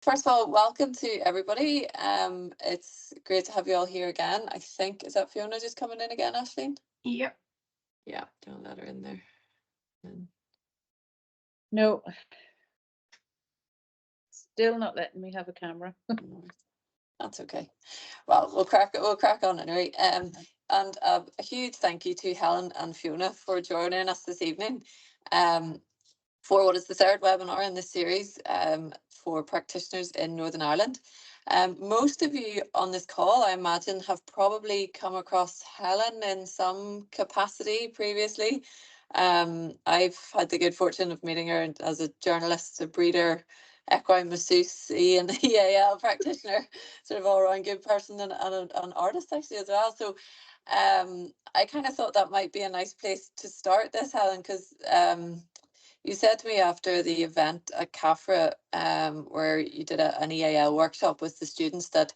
First of all, welcome to everybody. It's great to have you all here again. I think, is that Fiona just coming in again, Aisling? Yep. Yeah, don't let her in there. No. Still not letting me have a camera. That's okay. Well, we'll crack on anyway. And a huge thank you to Helen and Fiona for joining us this evening. For what is the third webinar in this series for practitioners in Northern Ireland. Most of you on this call, I imagine, have probably come across Helen in some capacity previously. I've had the good fortune of meeting her as a journalist, a breeder, equine masseuse, and EAL practitioner, sort of all around good person and an artist actually as well. So I kind of thought that might be a nice place to start this, Helen, because you said to me after the event at CAFRA, where you did an EAL workshop with the students, that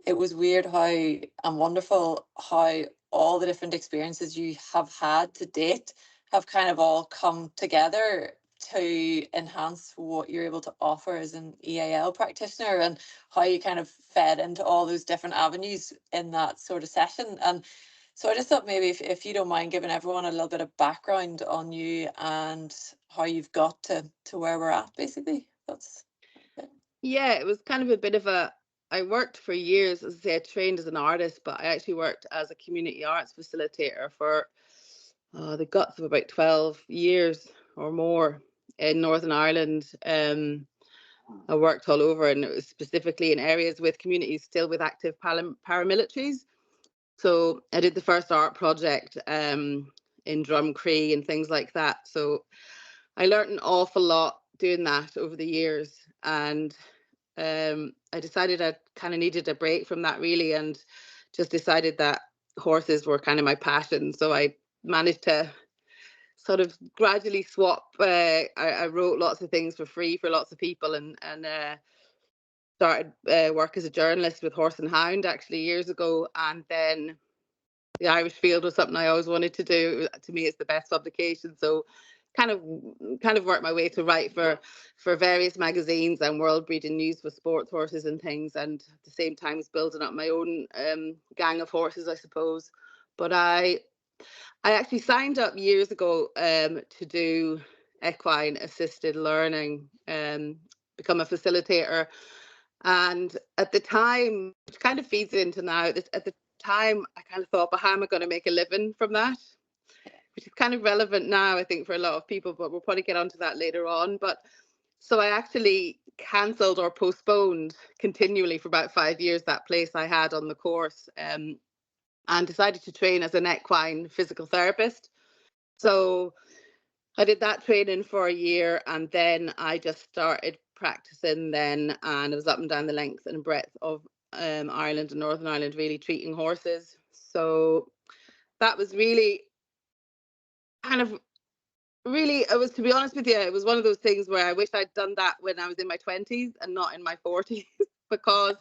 it was weird how and wonderful how all the different experiences you have had to date have kind of all come together to enhance what you're able to offer as an EAL practitioner, and how you kind of fed into all those different avenues in that sort of session. And so I just thought maybe if you don't mind giving everyone a little bit of background on you and how you've got to where we're at, basically. That's okay. Yeah, it was kind of a bit of I worked for years, as I say, I trained as an artist, but I actually worked as a community arts facilitator for the guts of about 12 years or more in Northern Ireland. I worked all over, and it was specifically in areas with communities still with active paramilitaries. So I did the first art project in Drumcree and things like that. So I learned an awful lot doing that over the years, and I decided I kind of needed a break from that, really, and just decided that horses were kind of my passion. So I managed to sort of gradually swap. I wrote lots of things for free for lots of people, and started work as a journalist with Horse and Hound actually years ago. And then the Irish Field was something I always wanted to do. To me, it's the best publication. So kind of worked my way to write for various magazines and world breeding news for sports horses and things, and at the same time was building up my own gang of horses, I suppose. But I actually signed up years ago to do equine assisted learning, become a facilitator. And at the time, which kind of feeds into now, at the time I kind of thought, but how am I going to make a living from that? Which is kind of relevant now, I think, for a lot of people, but we'll probably get onto that later on. But so I actually cancelled or postponed continually for about 5 years that place I had on the course, and decided to train as an equine physical therapist. So I did that training for a year, and then I just started practicing then, and it was up and down the length and breadth of Ireland and Northern Ireland, really treating horses. So that was really kind of it was, to be honest with you, it was one of those things where I wish I'd done that when I was in my 20s and not in my 40s, because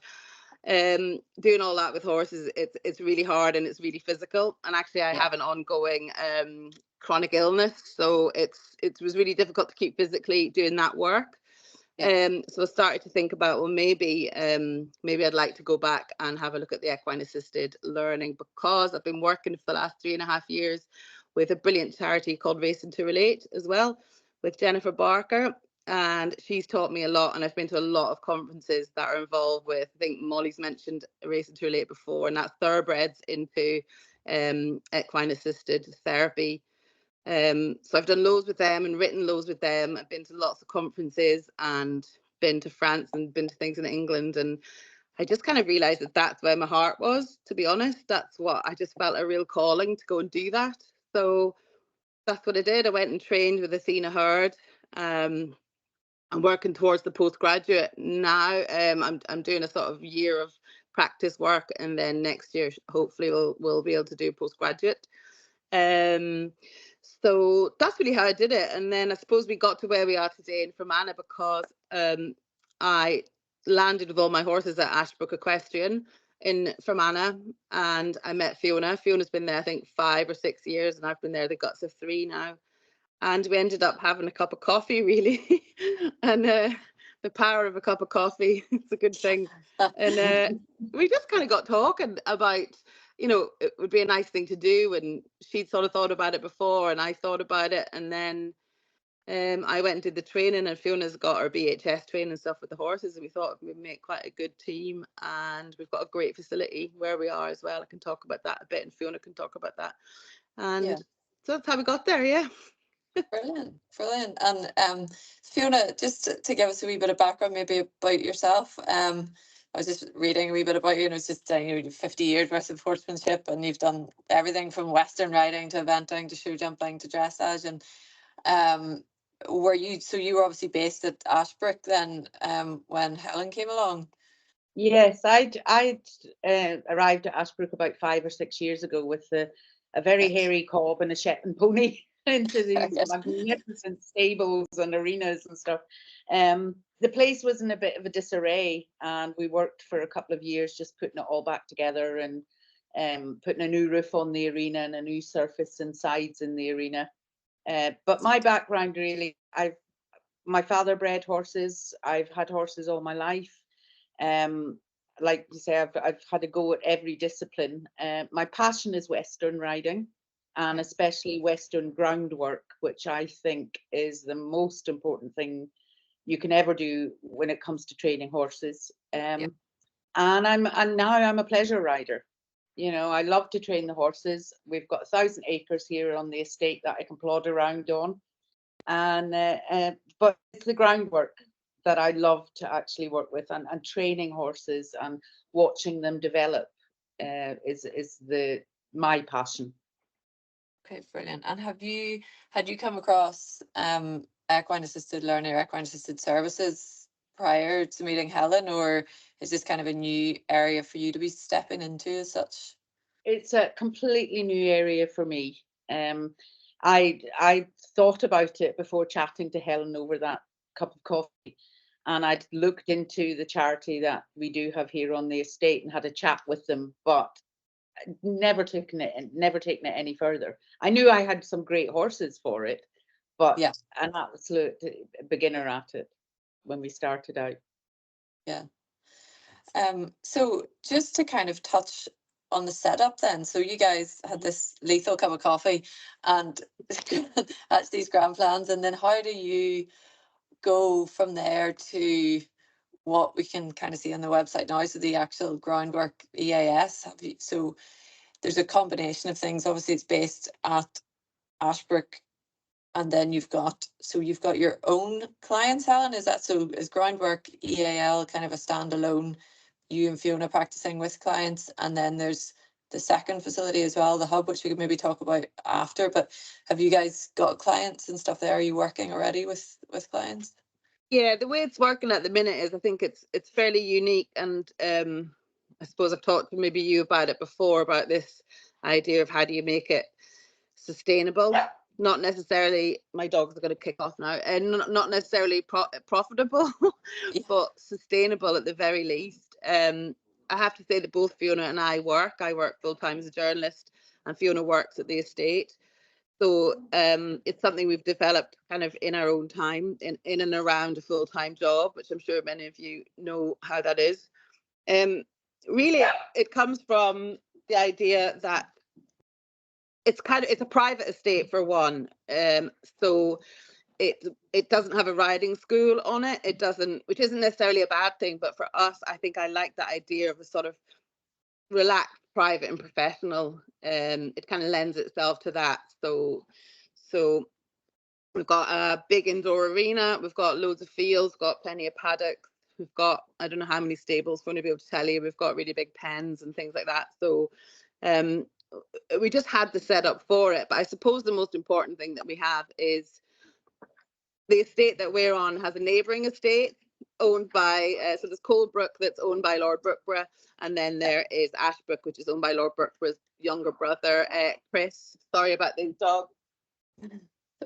doing all that with horses, it's really hard and it's really physical. And actually I have an ongoing chronic illness, so it was really difficult to keep physically doing that work. So I started to think about, well, maybe I'd like to go back and have a look at the equine assisted learning, because I've been working for the last 3.5 years with a brilliant charity called Racing to Relate as well, with Jennifer Barker. And she's taught me a lot, and I've been to a lot of conferences that are involved with, I think Molly's mentioned Racing to Relate before, and that's thoroughbreds into equine assisted therapy. So I've done loads with them and written loads with them. I've been to lots of conferences and been to France and been to things in England, and I just kind of realized that that's where my heart was, to be honest. That's what I just felt, a real calling to go and do that. So that's what I did. I went and trained with Athena Hurd. I'm working towards the postgraduate now. I'm doing a sort of year of practice work, and then next year hopefully we'll be able to do postgraduate. So that's really how I did it. And then I suppose we got to where we are today in Fermanagh because I landed with all my horses at Ashbrook Equestrian in Fermanagh, and I met Fiona. Fiona's been there, I think, 5 or 6 years, and I've been there the guts of 3 now. And we ended up having a cup of coffee, really. And the power of a cup of coffee. It's a good thing. And we just kind of got talking about, you know, it would be a nice thing to do, and she'd sort of thought about it before, and I thought about it, and then I went and did the training, and Fiona's got her BHS training and stuff with the horses, and we thought we'd make quite a good team, and we've got a great facility where we are as well. I can talk about that a bit, and Fiona can talk about that. And so that's how we got there, yeah. Brilliant, brilliant. And Fiona, just to give us a wee bit of background maybe about yourself, I was just reading a wee bit about you, and it's just saying you 50 years worth of horsemanship, and you've done everything from Western riding to eventing to show jumping to dressage. And you were obviously based at Ashbrook then when Helen came along? Yes, I'd arrived at Ashbrook about 5 or 6 years ago with a very hairy cob and a Shetland pony into these magnificent stables and arenas and stuff. The place was in a bit of a disarray, and we worked for a couple of years just putting it all back together, and putting a new roof on the arena and a new surface and sides in the arena. But my background really, my father bred horses. I've had horses all my life. Like you say, I've had a go at every discipline. My passion is Western riding, and especially Western groundwork, which I think is the most important thing you can ever do when it comes to training horses. And now I'm a pleasure rider. You know, I love to train the horses. We've got 1,000 acres here on the estate that I can plod around on. And but it's the groundwork that I love to actually work with, and training horses and watching them develop is my passion. Okay, brilliant. And had you come across equine assisted learning or equine assisted services prior to meeting Helen, or is this kind of a new area for you to be stepping into as such? It's a completely new area for me. I thought about it before chatting to Helen over that cup of coffee, and I'd looked into the charity that we do have here on the estate and had a chat with them, but never taken it any further. I knew I had some great horses for it, but an absolute beginner at it when we started out. Yeah. So just to kind of touch on the setup then, so you guys had this lethal cup of coffee and that's these grand plans, and then how do you go from there to what we can kind of see on the website now, so the actual GroundWork EAS? So there's a combination of things. Obviously it's based at Ashbrook, and then you've got your own clients, Helen, is that so? Is GroundWork EAL kind of a standalone, you and Fiona practicing with clients, and then there's the second facility as well, the hub, which we could maybe talk about after? But have you guys got clients and stuff there? Are you working already with clients? Yeah, the way it's working at the minute is, I think it's fairly unique, and I suppose I've talked to maybe you about it before, about this idea of how do you make it sustainable, not necessarily, my dogs are going to kick off now, and not necessarily profitable, but sustainable at the very least. I have to say that both Fiona and I work full-time as a journalist, and Fiona works at the estate. So it's something we've developed kind of in our own time, in and around a full-time job, which I'm sure many of you know how that is. Really, it comes from the idea that it's a private estate for one. So it doesn't have a riding school on it. It doesn't, which isn't necessarily a bad thing, but for us, I think I like the idea of a sort of relaxed, private and professional. It kind of lends itself to that. So we've got a big indoor arena, we've got loads of fields, got plenty of paddocks, we've got, I don't know how many stables, for to be able to tell you, we've got really big pens and things like that. So we just had the setup for it. But I suppose the most important thing that we have is the estate that we're on has a neighbouring estate owned by, so there's Colebrook that's owned by Lord Brookborough, and then there is Ashbrook, which is owned by Lord Brookborough's younger brother, Chris. Sorry about these dogs.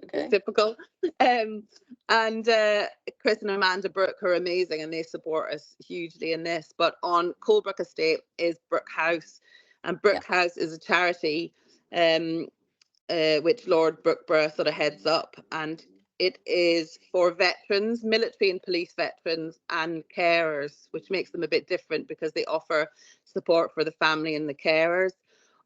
Okay. Typical. And Chris and Amanda Brooke are amazing, and they support us hugely in this. But on Colebrook Estate is Brooke House, and Brooke House is a charity which Lord Brookborough sort of heads up, and it is for veterans, military and police veterans, and carers, which makes them a bit different because they offer support for the family and the carers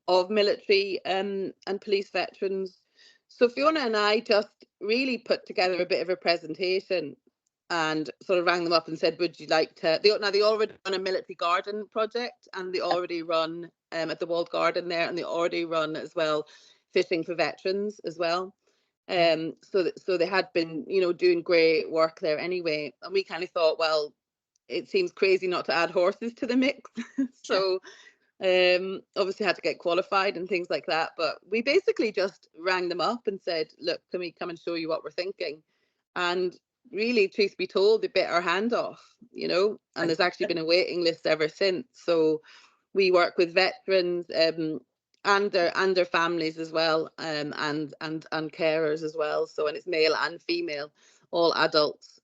of military and police veterans. So Fiona and I just really put together a bit of a presentation and sort of rang them up and said, would you like to, now they already run a military garden project, and they already run at the walled garden there, and they already run as well fishing for veterans as well. So they had been, you know, doing great work there anyway, and we kind of thought, well, it seems crazy not to add horses to the mix. So obviously had to get qualified and things like that, but we basically just rang them up and said, look, can we come and show you what we're thinking? And really, truth be told, they bit our hand off, you know, and there's actually been a waiting list ever since. So we work with veterans and their families as well, and carers as well. So, and it's male and female, all adults,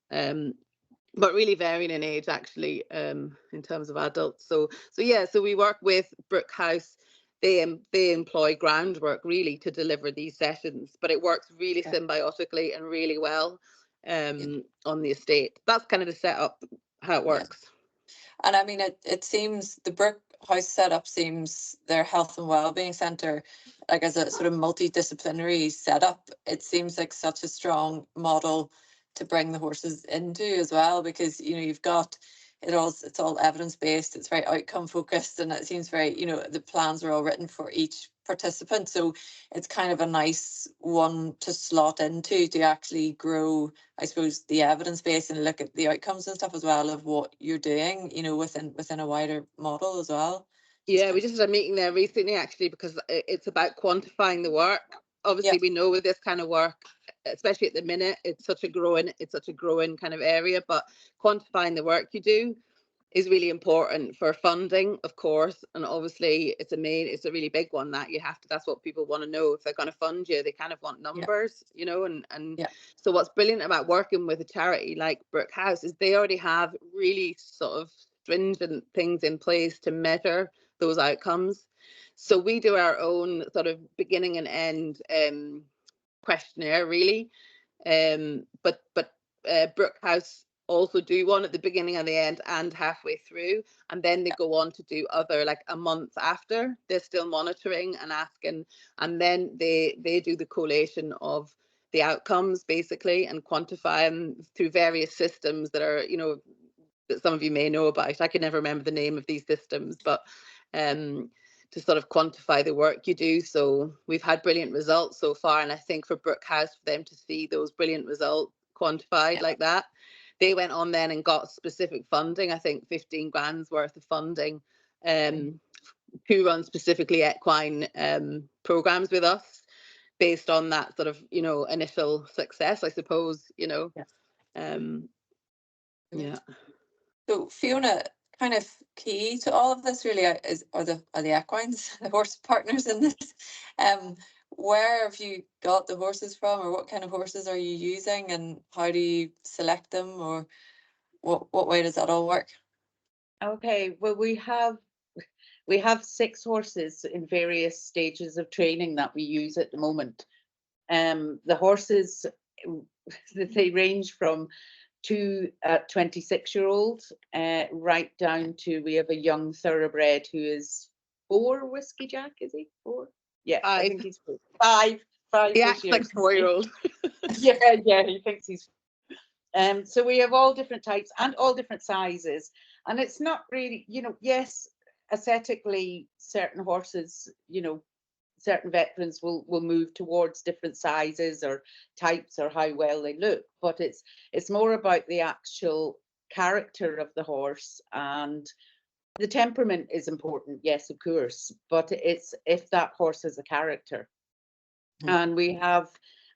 but really varying in age actually, in terms of adults. So yeah, so we work with Brook House. They employ GroundWork really to deliver these sessions, but it works really symbiotically and really well on the estate. That's kind of the setup, how it works. And I mean, it seems the Brook House setup seems their health and wellbeing centre, like as a sort of multidisciplinary setup, it seems like such a strong model to bring the horses into as well, because, you know, you've got it's all evidence based, it's very outcome focused, and it seems very, you know, the plans are all written for each participant. So it's kind of a nice one to slot into to actually grow, I suppose, the evidence base and look at the outcomes and stuff as well of what you're doing, you know, within a wider model as well. Yeah, we just had a meeting there recently actually, because it's about quantifying the work. Obviously, we know with this kind of work, especially at the minute, it's such a growing kind of area, but quantifying the work you do is really important for funding, of course. And obviously it's a really big one that you have to, that's what people want to know. If they're going to fund you, they kind of want numbers, you know, and so what's brilliant about working with a charity like Brook House is they already have really sort of stringent things in place to measure those outcomes. So we do our own sort of beginning and end questionnaire really, but Brook House also do one at the beginning and the end and halfway through, and then they go on to do other, like a month after, they're still monitoring and asking, and then they do the collation of the outcomes basically and quantify them through various systems that are, you know, that some of you may know about. I can never remember the name of these systems, but to sort of quantify the work you do. So we've had brilliant results so far, and I think for Brook House, for them to see those brilliant results quantified like that, they went on then and got specific funding, I think 15 grand's worth of funding, to run specifically equine programs with us based on that sort of, you know, initial success, I suppose, you know. So Fiona, kind of key to all of this really are the equines, the horse partners in this. Where have you got the horses from, or what kind of horses are you using, and how do you select them, or what way does that all work? Okay, well, we have 6 horses in various stages of training that we use at the moment. The horses, they range from 2 26-year-olds right down to, we have a young thoroughbred who is 4 Whiskey Jack, is he 4? Yeah, 5. I think he's 4. 5 he acts like 4-year-old. yeah, he thinks he's so we have all different types and all different sizes, and it's not really, you know, yes, aesthetically certain horses, you know, certain veterans will move towards different sizes or types or how well they look, but it's more about the actual character of the horse, and the temperament is important, yes, of course, but it's if that horse has a character. And we have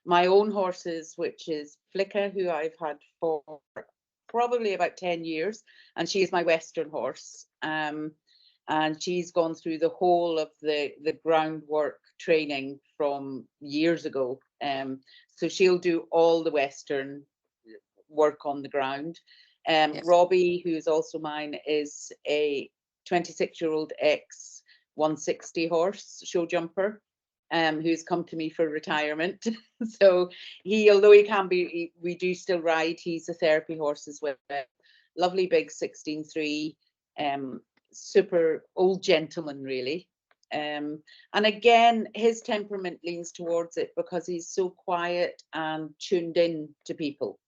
my own horses, which is Flicka, who I've had for probably about 10 years, and she's my Western horse. And she's gone through the whole of the GroundWork training from years ago. So she'll do all the Western work on the ground. Robbie, who's also mine, is a 26-year-old ex 160 horse show jumper. who's come to me for retirement. So he, although he can be, we do still ride. He's a therapy horse as well. Lovely big 16.3, super old gentleman, really. And again, his temperament leans towards it because he's so quiet and tuned in to people.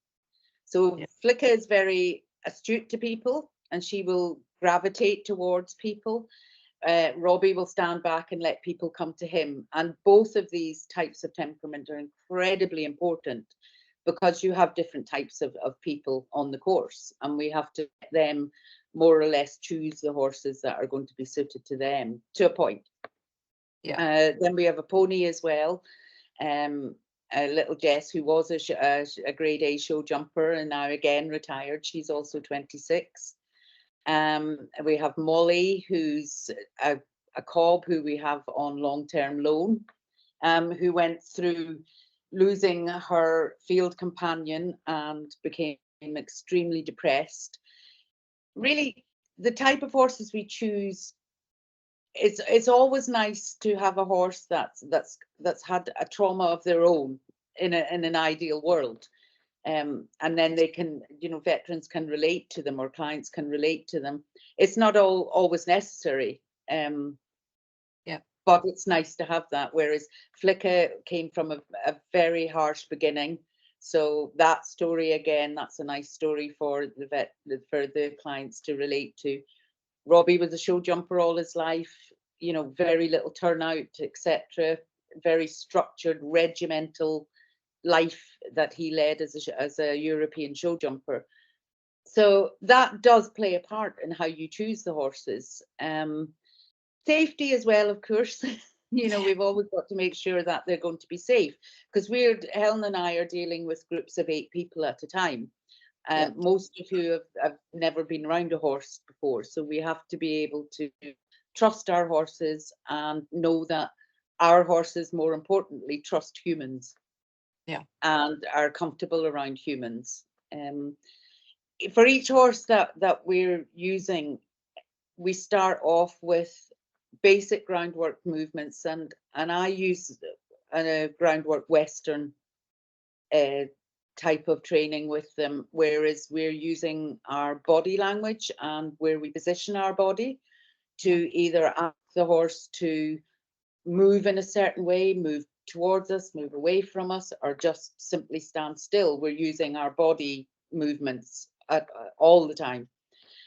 So Yeah. Flicka is very astute to people, and she will gravitate towards people. Robbie will stand back and let people come to him. And both of these types of temperament are incredibly important because you have different types of people on the course, and we have to let them more or less choose the horses that are going to be suited to them to a point. Yeah. Then we have a pony as well. A little Jess, who was a grade A show jumper and now again retired. She's also 26. We have Molly, who's a cob who we have on long-term loan, who went through losing her field companion and became extremely depressed. Really, the type of horses we choose, it's always nice to have a horse that's had a trauma of their own in an ideal world. And then they can, veterans can relate to them or clients can relate to them. It's not always necessary. Yeah. But it's nice to have that. Whereas Flicka came from a very harsh beginning. So that story, again, that's a nice story for the clients to relate to. Robbie was a show jumper all his life, very little turnout, etc. Very structured, regimental life that he led as a European show jumper. So that does play a part in how you choose the horses. Safety as well, of course. We've always got to make sure that they're going to be safe, because Helen and I are dealing with groups of 8 people at a time. Yeah. Most of who have never been around a horse before. So we have to be able to trust our horses and know that our horses, more importantly, trust humans. Yeah. And are comfortable around humans. For each horse that we're using, we start off with basic groundwork movements, and I use a groundwork Western type of training with them, whereas we're using our body language and where we position our body to either ask the horse to move in a certain way, move towards us, move away from us, or just simply stand still. We're using our body movements all the time.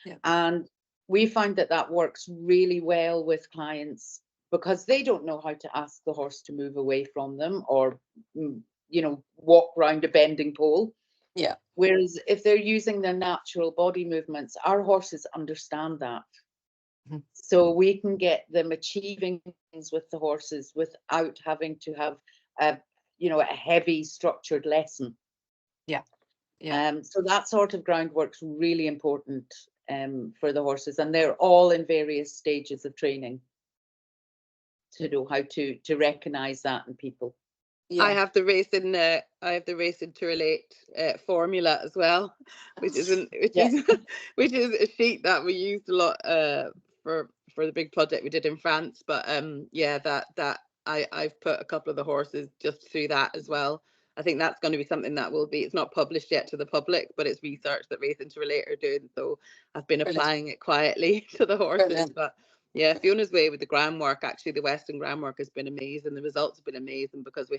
Yeah. And we find that works really well with clients because they don't know how to ask the horse to move away from them or, walk around a bending pole. Yeah. Whereas if they're using their natural body movements, our horses understand that. Mm-hmm. So we can get them achieving things with the horses without having to have a heavy structured lesson. Yeah. Yeah. So that sort of groundwork's really important for the horses, and they're all in various stages of training to know how to recognize that in people. Yeah. I have the racing to relate formula as well, which is which is a sheet that we used a lot for the big project we did in France. But that I've put a couple of the horses just through that as well. I think that's going to be something that it's not published yet to the public, but it's research that Racing to Relate are doing. So I've been applying it quietly to the horses. Brilliant. But yeah, Fiona's way with the groundwork, actually the Western groundwork has been amazing. The results have been amazing because we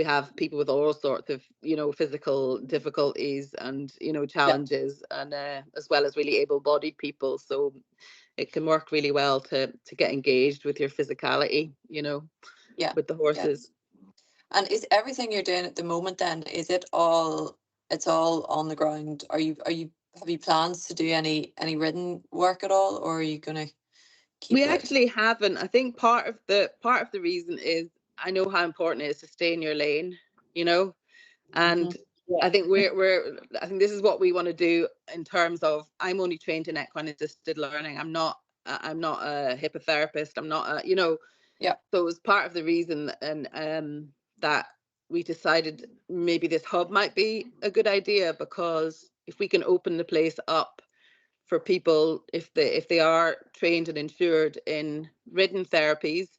have people with all sorts of, physical difficulties and, challenges, and as well as really able-bodied people. So it can work really well to get engaged with your physicality, with the horses. Yeah. And is everything you're doing at the moment then, is it's all on the ground? Have you plans to do any ridden work at all, or are you going to keep We it? actually haven't. I think part of the reason is I know how important it is to stay in your lane, and I think I think this is what we want to do in terms of, I'm only trained in equine assisted learning. I'm not a hippotherapist. I'm not Yeah. So it was part of the reason, and that we decided maybe this hub might be a good idea, because if we can open the place up for people, if they are trained and insured in ridden therapies,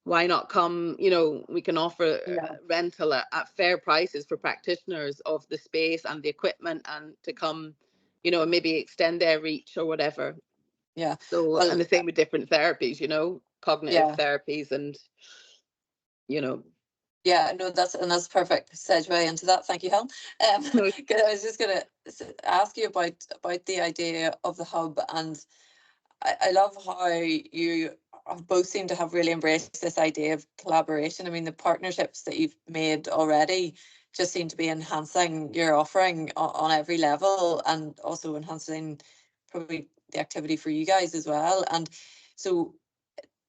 why not come, you know, we can offer rental at fair prices for practitioners of the space and the equipment, and to come, you know, and maybe extend their reach or whatever. Yeah. So, Well, and the same with different therapies, you know, cognitive therapies, and, you know. Yeah, no, that's perfect segue into that. Thank you, Helen. I was just going to ask you about the idea of the hub, and I love how you both seem to have really embraced this idea of collaboration. I mean, the partnerships that you've made already just seem to be enhancing your offering on every level, and also enhancing probably the activity for you guys as well. And so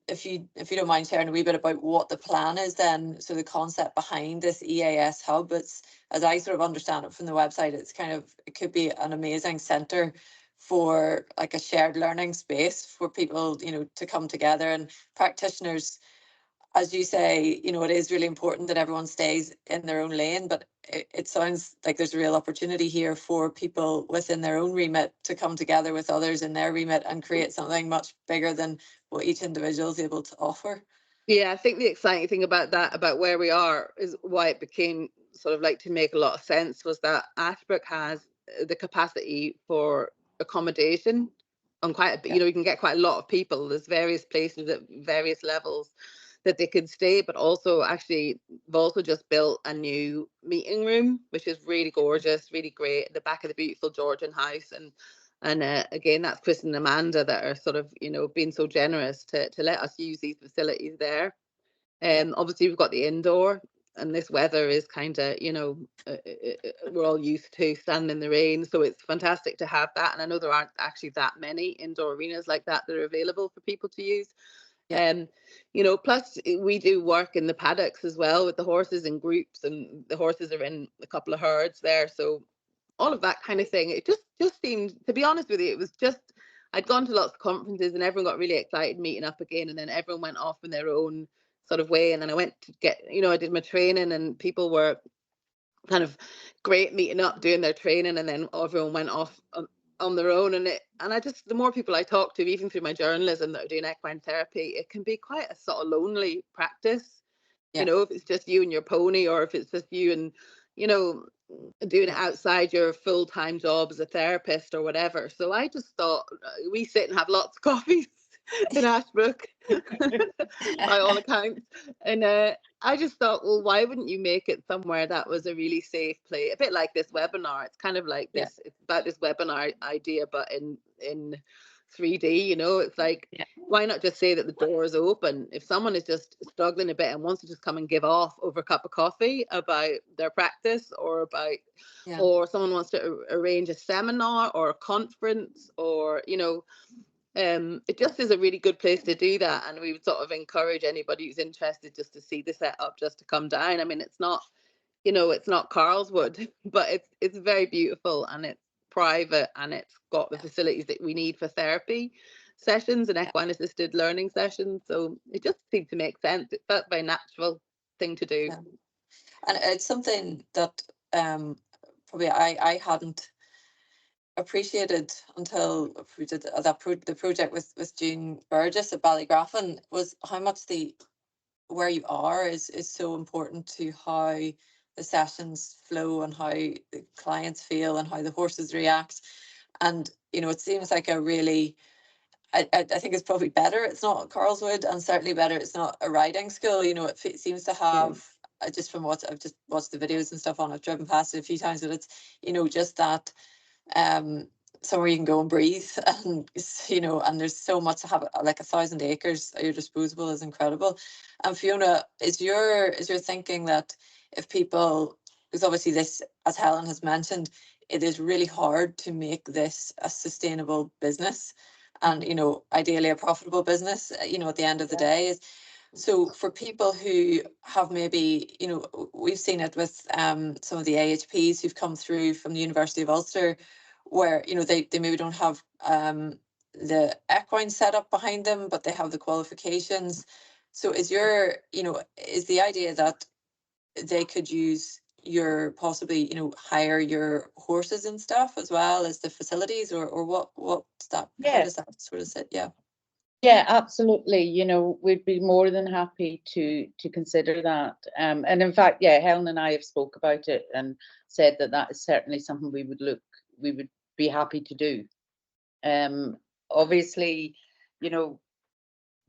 if you don't mind sharing a wee bit about what the plan is then, so the concept behind this EAS hub. It's, as I sort of understand it from the website, it's kind of, it could be an amazing centre for like a shared learning space for people, you know, to come together, and practitioners, as you say, you know, it is really important that everyone stays in their own lane, but it sounds like there's a real opportunity here for people within their own remit to come together with others in their remit and create something much bigger than what each individual is able to offer. Yeah, I think the exciting thing about that, about where we are, is why it became sort of like to make a lot of sense, was that Ashbrook has the capacity for accommodation on quite a, you know, you can get quite a lot of people. There's various places at various levels that they could stay, but also actually we've also just built a new meeting room, which is really gorgeous, really great, at the back of the beautiful Georgian house. And again, that's Chris and Amanda that are sort of, you know, being so generous to let us use these facilities there. Obviously we've got the indoor, and this weather is kind of, you know, we're all used to standing in the rain, so it's fantastic to have that. And I know there aren't actually that many indoor arenas like that that are available for people to use. You know, plus we do work in the paddocks as well with the horses in groups, and the horses are in a couple of herds there, so all of that kind of thing. It just seemed, to be honest with you, it was just, I'd gone to lots of conferences and everyone got really excited meeting up again, and then everyone went off in their own sort of way. And then I went to get, you know, I did my training, and people were kind of great meeting up, doing their training, and then everyone went off on their own. And I just, the more people I talk to, even through my journalism, that are doing equine therapy, it can be quite a sort of lonely practice. You know, if it's just you and your pony, or if it's just you and, you know, doing it outside your full-time job as a therapist or whatever. So I just thought, we sit and have lots of coffees in Ashbrook by all accounts, and I just thought, well, why wouldn't you make it somewhere that was a really safe place, a bit like this webinar? It's kind of like this, it's about this webinar idea, but in 3D, you know. It's like, why not just say that the door is open? If someone is just struggling a bit and wants to just come and give off over a cup of coffee about their practice, or about, or someone wants to arrange a seminar or a conference, or, you know, it just is a really good place to do that. And we would sort of encourage anybody who's interested just to see the setup, just to come down. I mean, it's not, you know, it's not Carlswood, but it's very beautiful, and it's private, and it's got the facilities that we need for therapy sessions and equine assisted learning sessions. So it just seemed to make sense. It felt a very natural thing to do. And it's something that probably I hadn't appreciated until we did the project with June Burgess at Ballygraffin, was how much where you are is so important to how the sessions flow, and how the clients feel, and how the horses react. And, you know, it seems like a really, I think it's probably better it's not Carlswood, and certainly better it's not a riding school. You know, it seems to have, just from what I've just watched the videos and stuff on, I've driven past it a few times, but it's, you know, just that somewhere you can go and breathe, and, you know, and there's so much to have, like 1,000 acres at your disposal is incredible. And Fiona, is your thinking that if people, because obviously this, as Helen has mentioned, it is really hard to make this a sustainable business, and, you know, ideally a profitable business, you know, at the end of the day. Is so for people who have maybe, you know, we've seen it with some of the AHPs who've come through from the University of Ulster, where, you know, they maybe don't have the equine setup behind them, but they have the qualifications. So is your, you know, is the idea that they could use your, possibly, you know, hire your horses and stuff as well as the facilities, or what's that? How does that sort of sit? Yeah, absolutely. You know, we'd be more than happy to consider that. And in fact, yeah, Helen and I have spoke about it and said that that is certainly something we would be happy to do. Obviously, you know,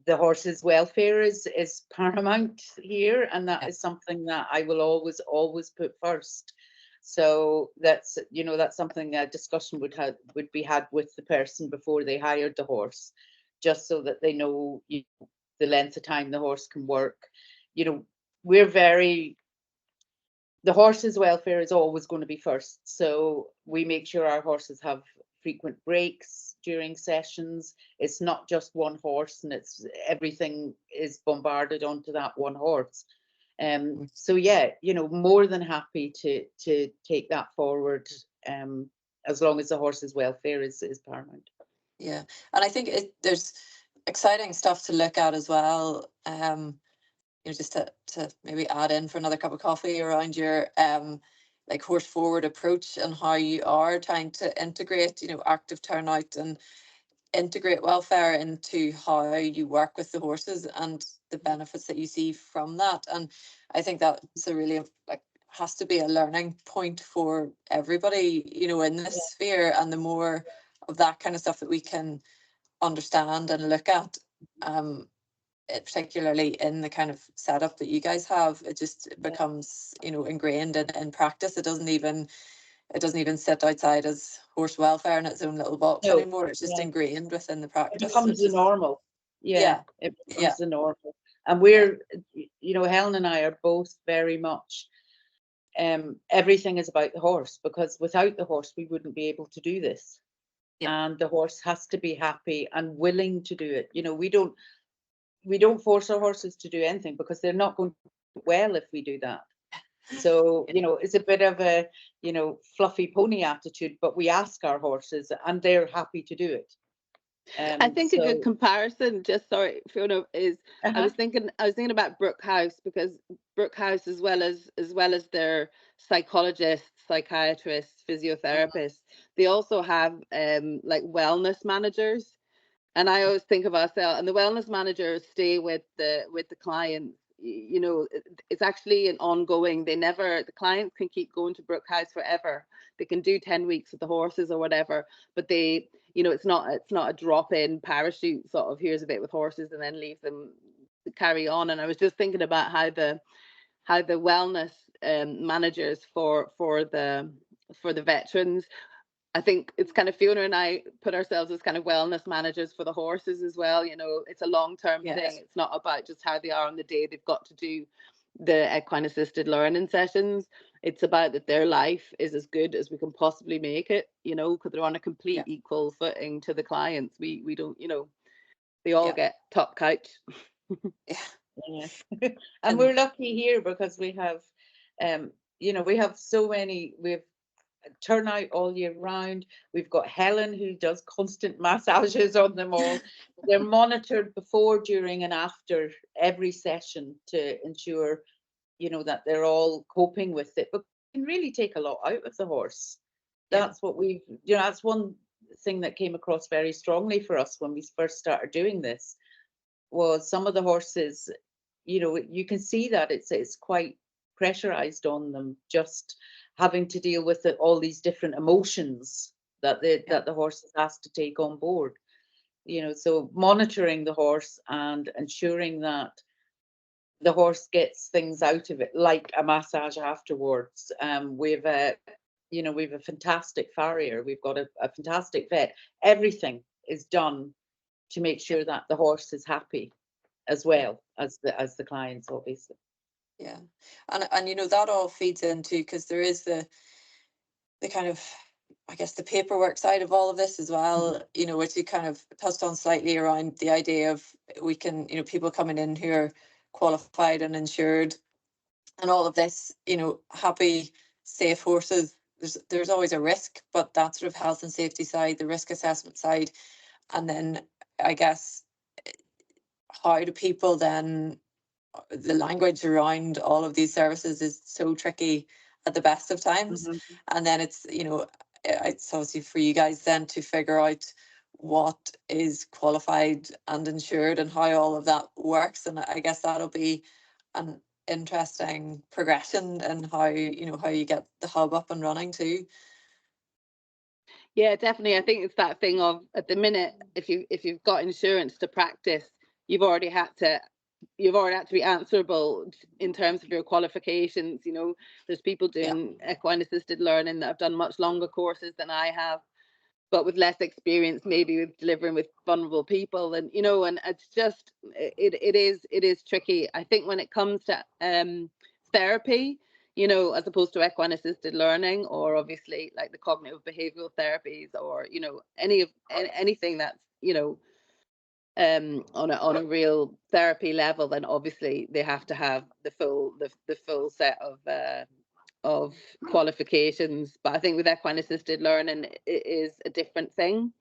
the horse's welfare is paramount here, and that is something that I will always put first. So that's, you know, that's something a discussion would be had with the person before they hired the horse, just so that they know, you know, the length of time the horse can work. You know, we're very the horse's welfare is always going to be first. So we make sure our horses have frequent breaks during sessions. It's not just one horse, and it's everything is bombarded onto that one horse. So yeah, you know, more than happy to take that forward, as long as the horse's welfare is paramount. Yeah, and I think there's exciting stuff to look at as well. You know, just to maybe add in for another cup of coffee around your like horse forward approach and how you are trying to integrate, you know, active turnout and integrate welfare into how you work with the horses and the benefits that you see from that. And I think that's a really, like, has to be a learning point for everybody, you know, in this sphere. And the more of that kind of stuff that we can understand and look at, particularly in the kind of setup that you guys have, it just becomes, you know, ingrained in practice. It doesn't even sit outside as horse welfare in its own little box No, anymore. It's just yeah. ingrained within the It practice. becomes the normal. Yeah, It yeah, becomes the normal. And we're, you know, Helen and I are both very much, everything is about the horse, because without the horse we wouldn't be able to do this. yeah, And the horse has to be happy and willing to do it. You know, we don't force our horses to do anything, because they're not going to do well if we do that. So, you know, it's a bit of a, you know, fluffy pony attitude, but we ask our horses and they're happy to do it. I think a good So, comparison, just sorry, Fiona, is I was thinking about Brook House, because Brook House, as well as their psychologists, psychiatrists, physiotherapists, they also have like wellness managers. And I always think of ourselves, and the wellness managers stay with the clients. You know, it's actually an ongoing. The clients can keep going to Brook House forever. They can do 10 weeks with the horses or whatever, but they, you know, it's not a drop-in parachute sort of, here's a bit with horses and then leave them to carry on. And I was just thinking about how the wellness managers for the veterans, I think it's kind of, Fiona and I put ourselves as kind of wellness managers for the horses as well. You know, it's a long-term thing. It's not about just how they are on the day they've got to do the equine assisted learning sessions. It's about that their life is as good as we can possibly make it, you know, because they're on a complete equal footing to the clients. We don't, you know, they all get top couch. And we're lucky here because we have, you know, we have so many, we've turnout all year round. We've got Helen, who does constant massages on them all. They're monitored before, during and after every session to ensure, you know, that they're all coping with it. But it can really take a lot out of the horse. That's what we've, you know, that's one thing that came across very strongly for us when we first started doing this, was some of the horses, you know, you can see that it's quite pressurized on them, just having to deal with all these different emotions that the horse has to take on board. You know, so monitoring the horse and ensuring that the horse gets things out of it, like a massage afterwards. We've you know, we've a fantastic farrier. We've got a fantastic vet. Everything is done to make sure that the horse is happy, as well as the clients, obviously. Yeah, and you know, that all feeds into, because there is the kind of, I guess, the paperwork side of all of this as well, you know, which you kind of touched on slightly, around the idea of, we can, you know, people coming in who are qualified and insured and all of this, you know, happy, safe horses. There's always a risk, but that sort of health and safety side, the risk assessment side, and then I guess, how do people then, the language around all of these services is so tricky at the best of times. And then it's, you know, it's obviously for you guys then to figure out what is qualified and insured and how all of that works. And I guess that'll be an interesting progression in how, you know, how you get the hub up and running too. Yeah, definitely. I think it's that thing of, at the minute, if you've got insurance to practice, you've already had to be answerable in terms of your qualifications. You know, there's people doing equine assisted learning that have done much longer courses than I have, but with less experience, maybe with delivering with vulnerable people, and you know, and it's just it is tricky. I think when it comes to therapy, you know, as opposed to equine assisted learning, or obviously like the cognitive behavioral therapies, or you know, anything that's, you know, on a real therapy level, then obviously they have to have the full set of qualifications. But I think with equine assisted learning, it is a different thing,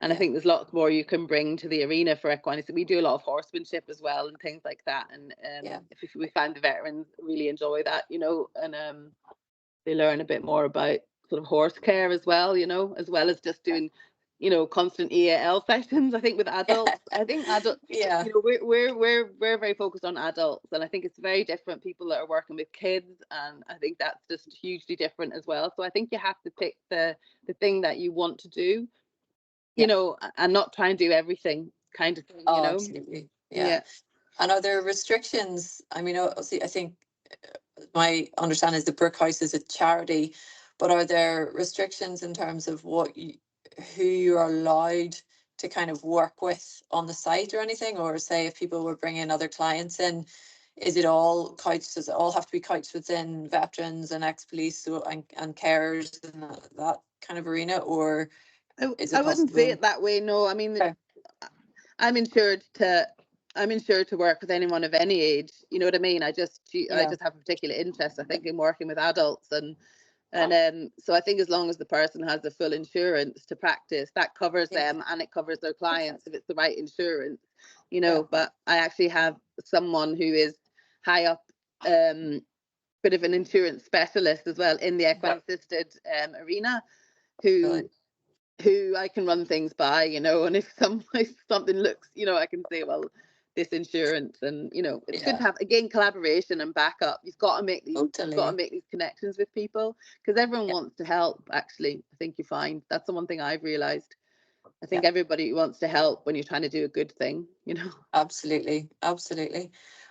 and I think there's lots more you can bring to the arena for equine. We do a lot of horsemanship as well and things like that, and if we find the veterans really enjoy that, you know, and they learn a bit more about sort of horse care as well, you know, as well as just doing, you know, constant EAL sessions. I think with adults, I think adults, you know, we're very focused on adults, and I think it's very different people that are working with kids, and I think that's just hugely different as well. So I think you have to pick the thing that you want to do, you know, and not try and do everything kind of thing, you know. Absolutely. Yeah. And are there restrictions? I mean, obviously, I think my understanding is the Brookhouse is a charity, but are there restrictions in terms of who you're allowed to kind of work with on the site or anything? Or say if people were bringing other clients in, is it all couched? Does it all have to be couched within veterans and ex-police and carers and that kind of arena? Or is it I wouldn't say it that way. No, I mean, okay. I'm insured to work with anyone of any age. You know what I mean? I just have a particular interest, I think, in working with adults, and so I think as long as the person has the full insurance to practice, that covers them and it covers their clients if it's the right insurance, you know. But I actually have someone who is high up, bit of an insurance specialist as well in the equine assisted arena, who I can run things by, you know, and if something looks, you know, I can say, well, this insurance, and you know, it's good to have, again, collaboration and backup. You've got to make these connections with people, because everyone wants to help. Actually, I think you find that's the one thing I've realized. I think everybody wants to help when you're trying to do a good thing, you know. Absolutely.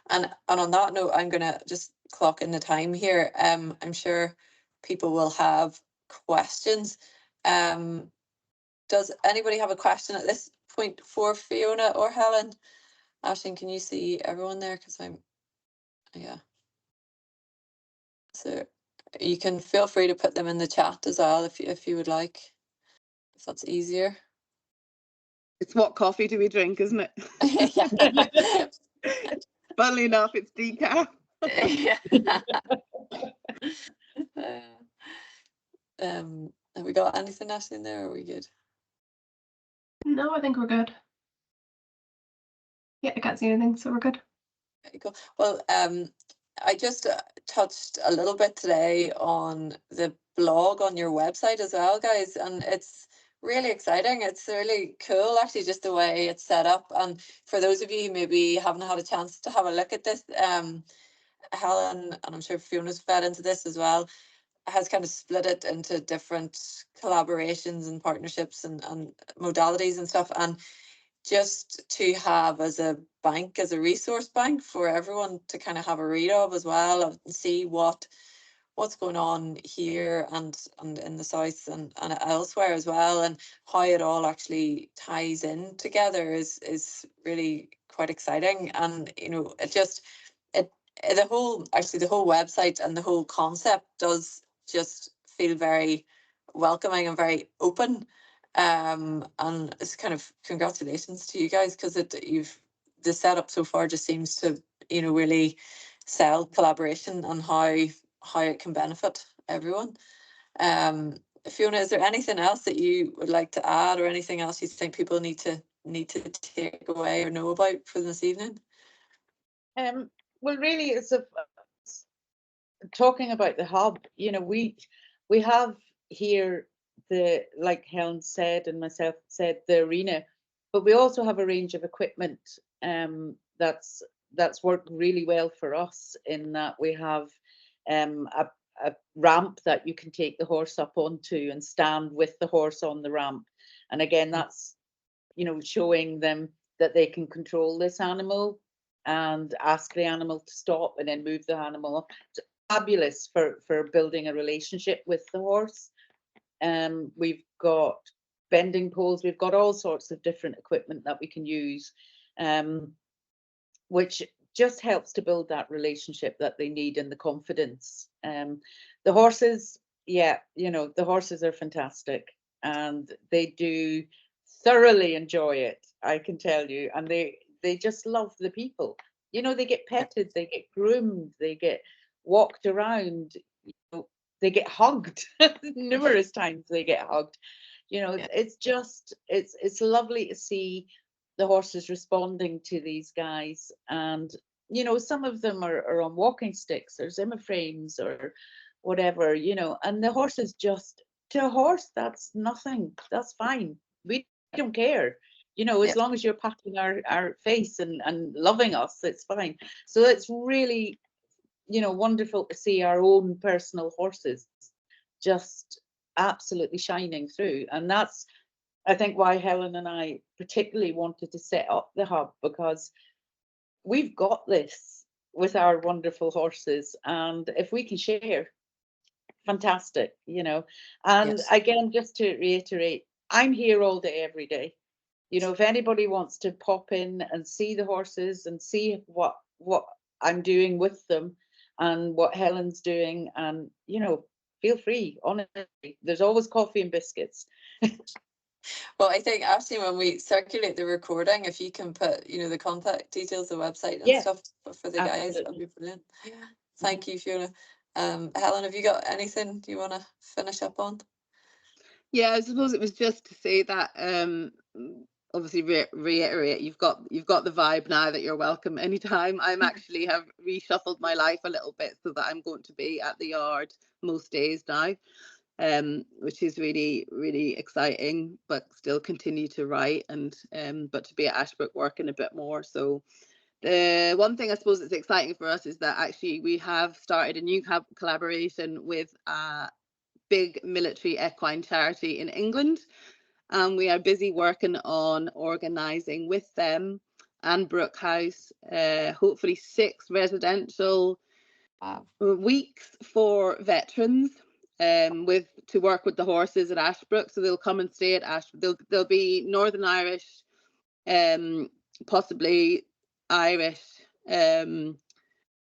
And on that note, I'm gonna just clock in the time here. I'm sure people will have questions. Does anybody have a question at this point for Fiona or Helen? Aisling, can you see everyone there? Because so you can feel free to put them in the chat as well if you would like, if that's easier. It's what coffee do we drink, isn't it? Funnily enough, it's decaf. Have we got anything else in there? Or are we good? No, I think we're good. Yeah, I can't see anything, so we're good. Okay, cool. Well, I just touched a little bit today on the blog on your website as well, guys, and it's really exciting. It's really cool, actually, just the way it's set up. And for those of you who maybe haven't had a chance to have a look at this, Helen, and I'm sure Fiona's fed into this as well, has kind of split it into different collaborations and partnerships and modalities and stuff. And just to have as a bank, as a resource bank for everyone to kind of have a read of as well, and see what's going on here and in the south and elsewhere as well, and how it all actually ties in together is really quite exciting. And you know, the whole website and the whole concept does just feel very welcoming and very open. And it's kind of congratulations to you guys, because the setup so far just seems to, you know, really sell collaboration and how it can benefit everyone. Fiona, is there anything else that you would like to add, or anything else you think people need to take away or know about for this evening? Well, really, it's talking about the hub. You know, we have here like Helen said and myself said, the arena, but we also have a range of equipment that's worked really well for us, in that we have a ramp that you can take the horse up onto and stand with the horse on the ramp. And again, that's, you know, showing them that they can control this animal and ask the animal to stop and then move the animal up. It's fabulous for building a relationship with the horse. We've got bending poles, we've got all sorts of different equipment that we can use, which just helps to build that relationship that they need and the confidence. The horses, yeah, you know, the horses are fantastic and they do thoroughly enjoy it, I can tell you. And they just love the people. You know, they get petted, they get groomed, they get walked around, you know, they get hugged. Numerous times they get hugged. You know, it's just, it's lovely to see the horses responding to these guys. And you know, some of them are on walking sticks or Zimmer frames or whatever, you know, and the horses just, to a horse, that's nothing, that's fine, we don't care, you know, as long as you're patting our face and loving us, it's fine. So it's really, you know, wonderful to see our own personal horses just absolutely shining through. And that's, I think, why Helen and I particularly wanted to set up the hub, because we've got this with our wonderful horses, and if we can share, fantastic, you know. And again, just to reiterate, I'm here all day, every day. You know, if anybody wants to pop in and see the horses and see what I'm doing with them and what Helen's doing, and you know, feel free, honestly, there's always coffee and biscuits. Well, I think actually when we circulate the recording, if you can put, you know, the contact details, the website and stuff for the guys, that'd be brilliant. Thank you, Fiona. Helen, have you got anything you want to finish up on? Yeah, I suppose it was just to say that obviously reiterate, you've got the vibe now that you're welcome anytime. I'm actually have reshuffled my life a little bit so that I'm going to be at the yard most days now, which is really, really exciting, but still continue to write and but to be at Ashbrook working a bit more. So the one thing I suppose that's exciting for us is that actually we have started a new collaboration with a big military equine charity in England, and we are busy working on organising with them and Brook House hopefully 6 residential weeks for veterans to work with the horses at Ashbrook. So they'll come and stay at Ashbrook. They'll be Northern Irish, possibly Irish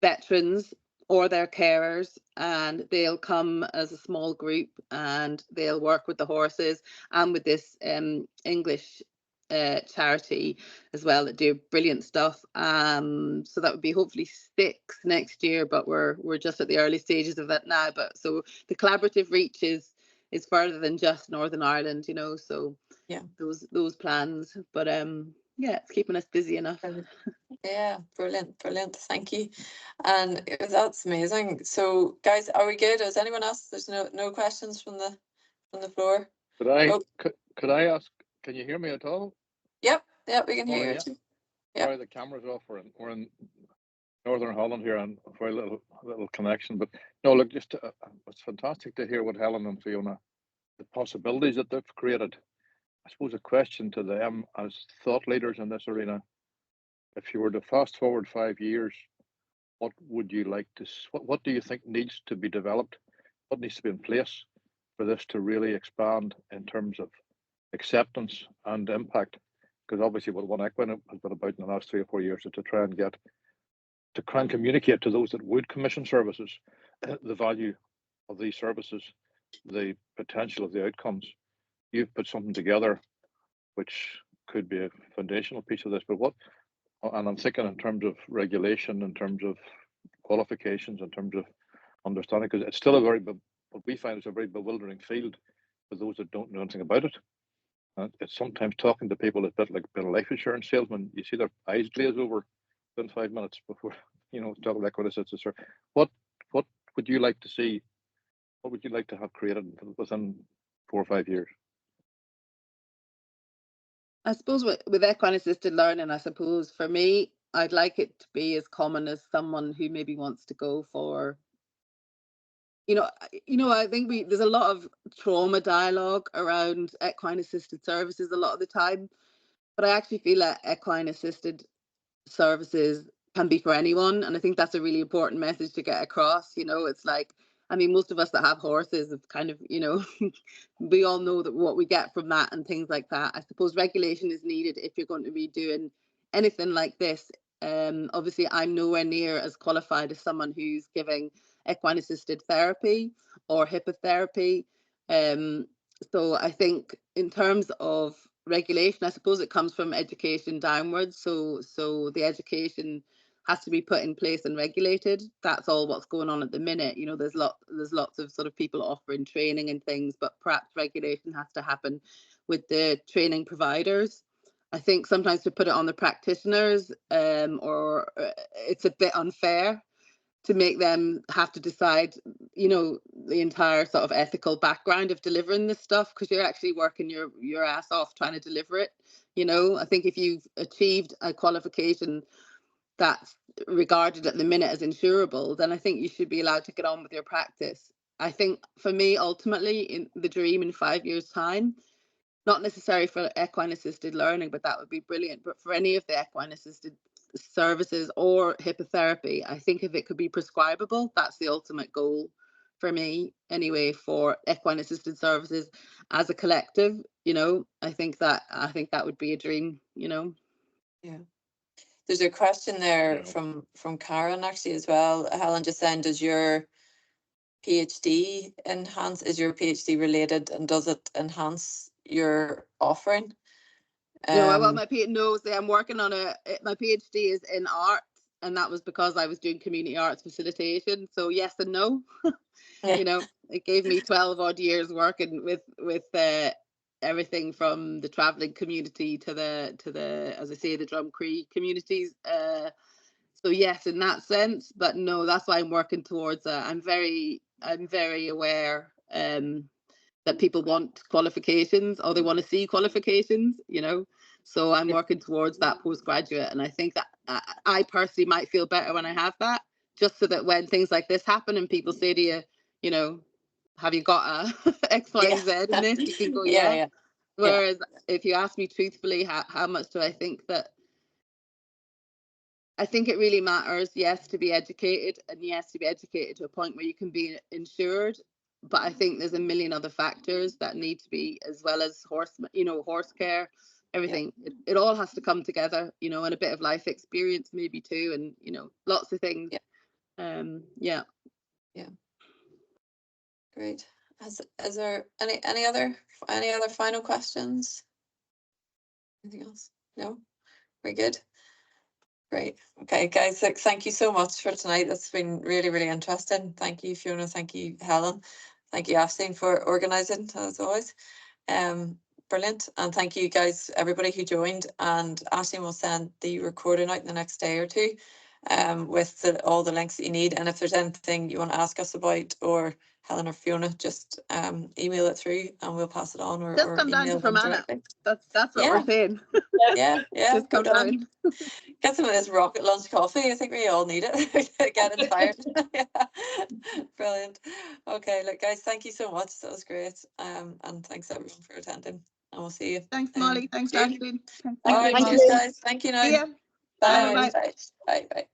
veterans or their carers, and they'll come as a small group and they'll work with the horses and with this English charity as well that do brilliant stuff. So that would be hopefully 6 next year, but we're just at the early stages of that now. But so the collaborative reach is further than just Northern Ireland, you know. So yeah, those plans. But yeah, it's keeping us busy enough. Yeah, brilliant, thank you. And that's amazing. So guys, are we good? Is anyone else? There's no questions from the floor. Could I ask, can you hear me at all? Yep, we can hear you too. Sorry, the camera's off. We're in Northern Holland here, and a very little connection. But no, look, just it's fantastic to hear what Helen and Fiona, the possibilities that they've created. I suppose a question to them as thought leaders in this arena: if you were to fast forward 5 years, what would you like to? What do you think needs to be developed? What needs to be in place for this to really expand in terms of acceptance and impact? Because obviously what One Equine has been about in the last 3 or 4 years is to try and communicate to those that would commission services the value of these services, the potential of the outcomes. You've put something together which could be a foundational piece of this, but and I'm thinking in terms of regulation, in terms of qualifications, in terms of understanding, because it's still what we find is a very bewildering field for those that don't know anything about it. It's sometimes talking to people a bit like a life insurance salesman. You see their eyes glaze over within 5 minutes before, you know, talking about what is it. What would you like to see? What would you like to have created within 4 or 5 years? I suppose with equine assisted learning, I suppose for me, I'd like it to be as common as someone who maybe wants to go for, I think there's a lot of trauma dialogue around equine assisted services a lot of the time, but I actually feel that equine assisted services can be for anyone, and I think that's a really important message to get across. It's like, I mean, most of us that have horses have kind of, we all know that what we get from that and things like that. I suppose regulation is needed if you're going to be doing anything like this. Obviously, I'm nowhere near as qualified as someone who's giving equine assisted therapy or hippotherapy. So I think in terms of regulation, I suppose it comes from education downwards. So the education has to be put in place and regulated. That's all what's going on at the minute. There's lots of sort of people offering training and things, but perhaps regulation has to happen with the training providers. I think sometimes to put it on the practitioners, or it's a bit unfair to make them have to decide, the entire sort of ethical background of delivering this stuff, because you're actually working your ass off trying to deliver it. I think if you've achieved a qualification that's regarded at the minute as insurable, then I think you should be allowed to get on with your practice. I think for me, ultimately, in the dream in 5 years' time, not necessarily for equine assisted learning, but that would be brilliant, but for any of the equine assisted services or hippotherapy, I think if it could be prescribable, that's the ultimate goal for me anyway, for equine assisted services as a collective. I think that would be a dream. Yeah, there's a question there from Karen actually as well. Helen just saying, does your PhD is your PhD related, and does it enhance your offering? I'm working on my PhD is in art, and that was because I was doing community arts facilitation. So yes and no. It gave me 12 odd years working with everything from the traveling community to the as I say, the Drum Cree communities. So yes, in that sense, but no, that's why I'm working towards. I'm very aware that people want qualifications, or they want to see qualifications. So I'm working towards that postgraduate, and I think that I personally might feel better when I have that, just so that when things like this happen and people say to you, have you got a X, Y, Z in this, you can go, yeah. Whereas if you ask me truthfully, how much do I think that, I think it really matters, yes, to be educated, and yes, to be educated to a point where you can be insured. But I think there's a million other factors that need to be, as well as horse care, everything. It all has to come together, and a bit of life experience maybe too, and lots of things. Yeah. Great. Is there any other final questions? Anything else? No? We're good. Great. Okay, guys, thank you so much for tonight. That's been really, really interesting. Thank you, Fiona. Thank you, Helen. Thank you, Aisling, for organising, as always. Brilliant. And thank you, guys, everybody who joined. And Aisling will send the recording out in the next day or two, with all the links that you need. And if there's anything you want to ask us about, or Helen or Fiona, just email it through and we'll pass it on, or come down to Fermanagh. That's what we're saying. Yeah. Just come down. Get some of this rocket lunch coffee. I think we all need it. Get inspired. Brilliant. Okay, look, guys, thank you so much. That was great. And thanks everyone for attending. And we'll see you. Thanks, Molly. Thanks, Aisling. All right, cheers, guys. Thank you. Now. See ya. Bye. Bye. Bye. Bye.